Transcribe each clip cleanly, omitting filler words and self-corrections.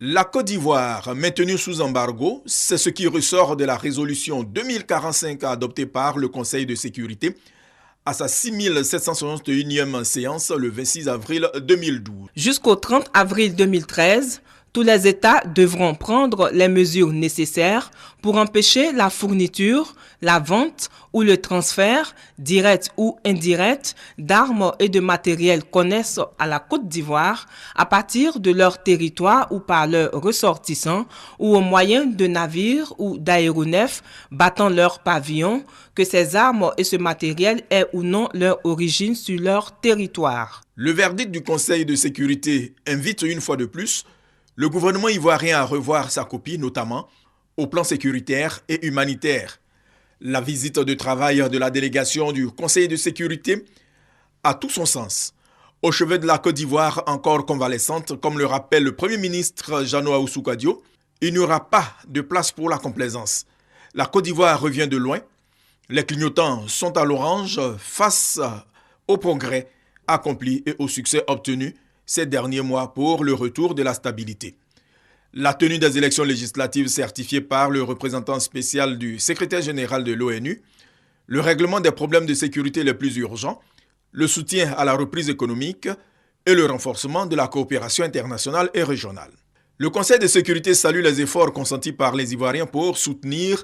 La Côte d'Ivoire, maintenue sous embargo, c'est ce qui ressort de la résolution 2045 adoptée par le Conseil de sécurité à sa 6761e séance le 26 avril 2012. Jusqu'au 30 avril 2013, tous les États devront prendre les mesures nécessaires pour empêcher la fourniture, la vente ou le transfert, direct ou indirect, d'armes et de matériel connexes à la Côte d'Ivoire à partir de leur territoire ou par leurs ressortissants ou au moyen de navires ou d'aéronefs battant leur pavillon, que ces armes et ce matériel aient ou non leur origine sur leur territoire. Le verdict du Conseil de sécurité invite une fois de plus le gouvernement ivoirien à revoir sa copie, notamment au plan sécuritaire et humanitaire. La visite de travail de la délégation du Conseil de sécurité a tout son sens. Au chevet de la Côte d'Ivoire encore convalescente, comme le rappelle le Premier ministre Jeannot Ahoussou-Kouadio, il n'y aura pas de place pour la complaisance. La Côte d'Ivoire revient de loin. Les clignotants sont à l'orange face au progrès accompli et au succès obtenu ces derniers mois pour le retour de la stabilité. La tenue des élections législatives certifiées par le représentant spécial du secrétaire général de l'ONU, le règlement des problèmes de sécurité les plus urgents, le soutien à la reprise économique et le renforcement de la coopération internationale et régionale. Le Conseil de sécurité salue les efforts consentis par les Ivoiriens pour soutenir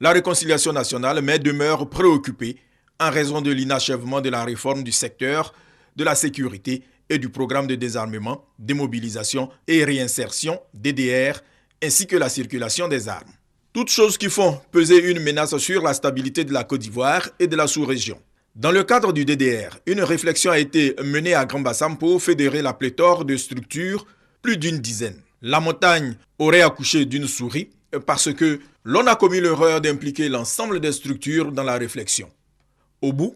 la réconciliation nationale, mais demeure préoccupé en raison de l'inachèvement de la réforme du secteur de la sécurité et du programme de désarmement, démobilisation et réinsertion DDR, ainsi que la circulation des armes. Toutes choses qui font peser une menace sur la stabilité de la Côte d'Ivoire et de la sous-région. Dans le cadre du DDR, une réflexion a été menée à Grand-Bassam pour fédérer la pléthore de structures, plus d'une dizaine. La montagne aurait accouché d'une souris parce que l'on a commis l'erreur d'impliquer l'ensemble des structures dans la réflexion. Au bout,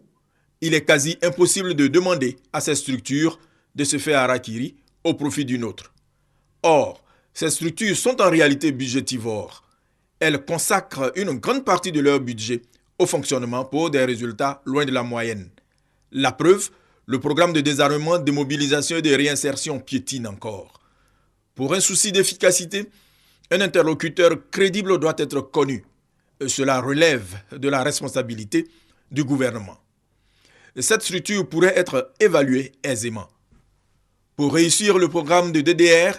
il est quasi impossible de demander à ces structures de se faire harakiri au profit d'une autre. Or, ces structures sont en réalité budgétivores. Elles consacrent une grande partie de leur budget au fonctionnement pour des résultats loin de la moyenne. La preuve, le programme de désarmement, de mobilisation et de réinsertion piétine encore. Pour un souci d'efficacité, un interlocuteur crédible doit être connu. Cela relève de la responsabilité du gouvernement. Cette structure pourrait être évaluée aisément. Pour réussir le programme de DDR,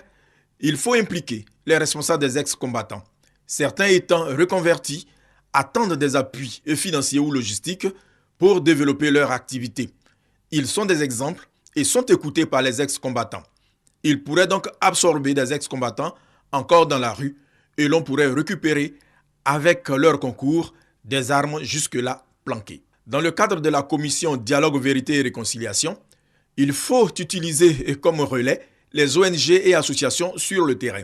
il faut impliquer les responsables des ex-combattants. Certains étant reconvertis, attendent des appuis financiers ou logistiques pour développer leur activité. Ils sont des exemples et sont écoutés par les ex-combattants. Ils pourraient donc absorber des ex-combattants encore dans la rue et l'on pourrait récupérer avec leur concours des armes jusque-là planquées. Dans le cadre de la commission Dialogue, Vérité et Réconciliation, il faut utiliser comme relais les ONG et associations sur le terrain.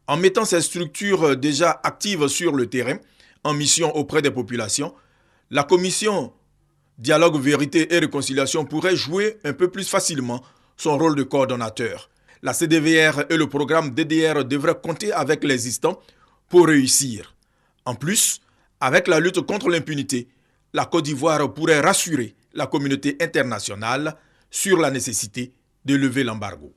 En mettant ces structures déjà actives sur le terrain, en mission auprès des populations, la commission Dialogue, Vérité et Réconciliation pourrait jouer un peu plus facilement son rôle de coordonnateur. La CDVR et le programme DDR devraient compter avec l'existant pour réussir. En plus, avec la lutte contre l'impunité, la Côte d'Ivoire pourrait rassurer la communauté internationale sur la nécessité de lever l'embargo.